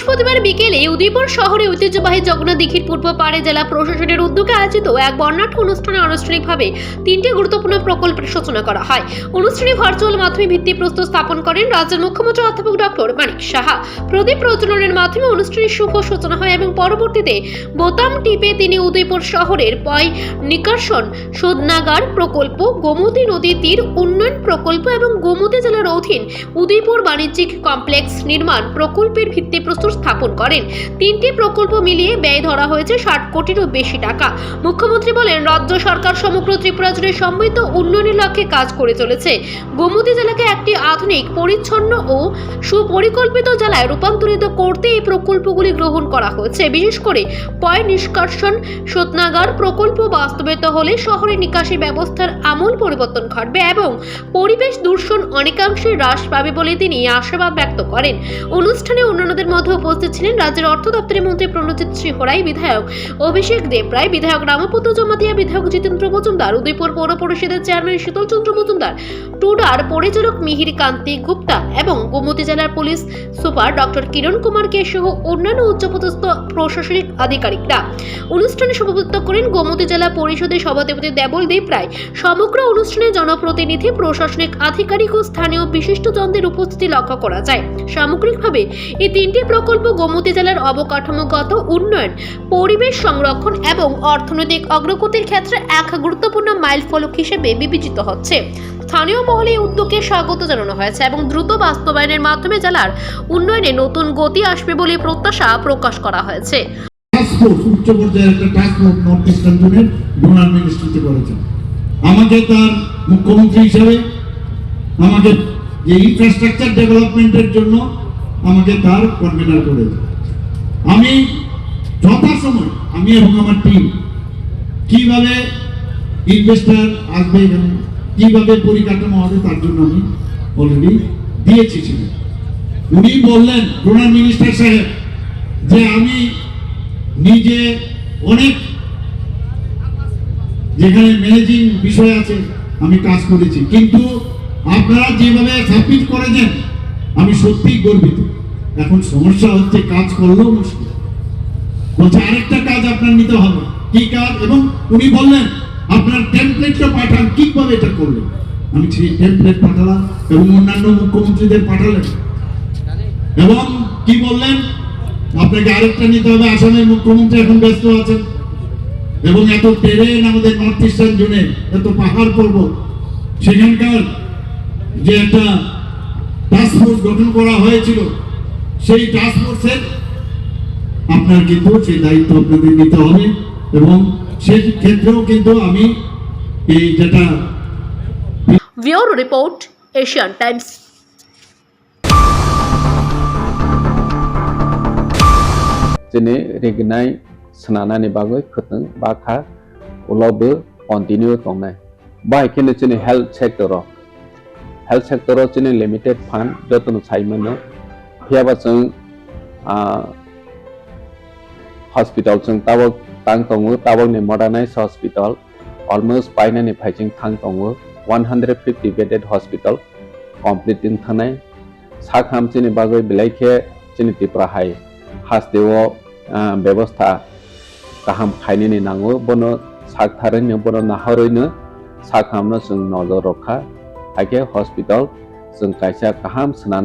বৃহস্পতিবার বিকেলে উদয়পুর শহরে ঐতিহ্যবাহী জগন্নাথ দীঘির পূর্ব পাড়ে জেলা প্রশাসনের উদ্যোগে আয়োজিত এক বর্ণাঢ্য অনুষ্ঠানে আনুষ্ঠানিকভাবে 3টি গুরুত্বপূর্ণ প্রকল্পের সূচনা করা হয়। অনুষ্ঠানে ভার্চুয়াল মাধ্যমে ভিত্তিপ্রস্তর স্থাপন করেন রাজ্যের মুখ্যমন্ত্রী অধ্যাপক ডক্টর মানিক সাহা। প্রদীপ প্রজ্বলনের মাধ্যমে অনুষ্ঠানের শুভ সূচনা হয় এবং পরবর্তীতে বোতাম টিপে তিনি উদয়পুর শহরের পয় নিকাশন শোধনাগার প্রকল্প, গোমতী নদী তীর উন্নয়ন প্রকল্প এবং গোমতী জেলার অধীন উদয়পুর বাণিজ্যিক কমপ্লেক্স নির্মাণ প্রকল্পের ভিত্তিপ্রস্তর স্থাপন করেন। 3টি প্রকল্প মিলিয়ে ব্যয় ধরা হয়েছে 60 কোটিরও বেশি টাকা। মুখ্যমন্ত্রী বলেন, রাজ্য সরকার সমগ্র ত্রিপুরা জুড়ে সমৃদ্ধ উন্নয়নের লক্ষ্যে কাজ করে চলেছে। গোমতী জেলাকে একটি আধুনিক, পরিচ্ছন্ন ও সুপরিকল্পিত জেলায় রূপান্তরিত করতে এই প্রকল্পগুলি গ্রহণ করা হয়েছে। বিশেষ করে পয় নিষ্কাশন শোধনাগার প্রকল্প বাস্তবায়িত হলে শহরের নিকাশি ব্যবস্থার আমূল পরিবর্তন ঘটবে এবং পরিবেশ দূষণ অনেকাংশে হ্রাস পাবে বলে তিনি আশাবাদ ব্যক্ত করেন। অনুষ্ঠানে অন্যান্যদের মধ্যে উপস্থিত ছিলেন রাজ্যের অর্থ দপ্তরের মন্ত্রী প্রণজিৎ শ্রীহরাই, বিধায়ক অভিষেক দেবরায়, বিধায়ক রামপুত্র জমাতিয়া, বিধায়ক জিতেন্দ্র মজুমদার, উদয়পুর পৌর পরিষদের চেয়ারম্যান শীতল চন্দ্র মজুমদার, টুডার পরিচালক মিহির কান্তি গুপ্তা এবং গোমতী জেলার পুলিশ সুপার ডক্টর কিরণ কুমার কে সহ অন্যান্য উচ্চপদস্থ প্রশাসনিক আধিকারিকরা। অনুষ্ঠানে সভাপতিত্ব করেন গোমতী জেলা পরিষদের সভাপতি দেবল দেবরায়। সমগ্র অনুষ্ঠানে জনপ্রতিনিধি, প্রশাসনিক আধিকারিক ও স্থানীয় বিশিষ্টজনদের উপস্থিতি লক্ষ্য করা যায়। সামগ্রিকভাবে এই 3টি প্রকল্প গোমতী জেলার অবকাঠামোগত উন্নয়ন, পরিবেশ সংরক্ষণ এবং অর্থনৈতিক অগ্রগতির ক্ষেত্রে এক গুরুত্বপূর্ণ মাইলফলক হিসেবে বিবেচিত হচ্ছে। স্থানীয় মহলে এই উদ্যোগকে স্বাগত জানানো হয়েছে এবং দ্রুত বাস্তবায়নের মাধ্যমে জেলার উন্নয়নে নতুন গতি আসবে বলে প্রত্যাশা প্রকাশ করা হয়েছে। উচ্চ পর্যায়ের একটা টাস্ক ফোর্স নর্থ ইস্টার্ন জোনের ডোনার মিনিস্ট্রিতে করেছেন। আমাকে তার মুখ্যমন্ত্রী হিসাবে আমাকে যে ইনফ্রাস্ট্রাকচার ডেভেলপমেন্টের জন্য আমাকে তার কনভেনার করেছে। আমি যথাসময় আমি এবং আমার টিম কিভাবে ইনভেস্টার আসবে এখানে, কিভাবে পরিকাঠামো হবে তার জন্য আমি অলরেডি দিয়েছি ছিল। উনি বললেন, ডোনার মিনিস্টার সাহেব, যে আমি নিজে অনেক যেখানে ম্যানেজিং বিষয় আছে আমি কাজ করেছি, কিন্তু আপনারা যেভাবে সাবমিট করেছেন আমি সত্যিই গর্বিত। এখন সমস্যা হচ্ছে কাজ করলেও মুশকিল। বলছে আরেকটা কাজ আপনার নিতে হবে। কি কাজ? এবং উনি বললেন আপনার টেমপ্লেটটা পাঠান, কিভাবে এটা করলেন। আমি সেই টেমপ্লেট পাঠালাম এবং অন্যান্য মুখ্যমন্ত্রীদের পাঠালেন এবং কি বললেন, আপনাকে আরেকটা নিতে হবে। আসামের মুখ্যমন্ত্রী এখন ব্যস্ত আছেন এবং এত টেরেন আমাদের নর্থ ইস্টার্ন জোনে, এত পাহাড় পর্বত, সেখানকার যে একটা টাস্ক ফোর্স গঠন করা হয়েছিল, সেই টাস্ক ফোর্সের আপনার কিন্তু সেই দায়িত্ব আপনাদের নিতে হবে এবং সেই ক্ষেত্রেও কিন্তু আমি এই যেটা bureau report, Asian Times. Jene regnai senana ni bagoi khuteng bakha ulobe continue tongnai. Bai kene jene health sector jene limited fund jotun saimano hiaba jeng hospital jeng tabok tang tongo tabok ni modernized hospital almost paina ni phaijing thang tongo 150 bedded hospital complete in thanai sakham jene bagoi bilaikhe jene tipra hai हास्टेओ व्यवस्था गाहाम खायनि नांगौ बनो सागथारैनो बनो नाहरैनो साखामनो जों नजर रखा हाइके hospital जों कायसा गाहाम सोना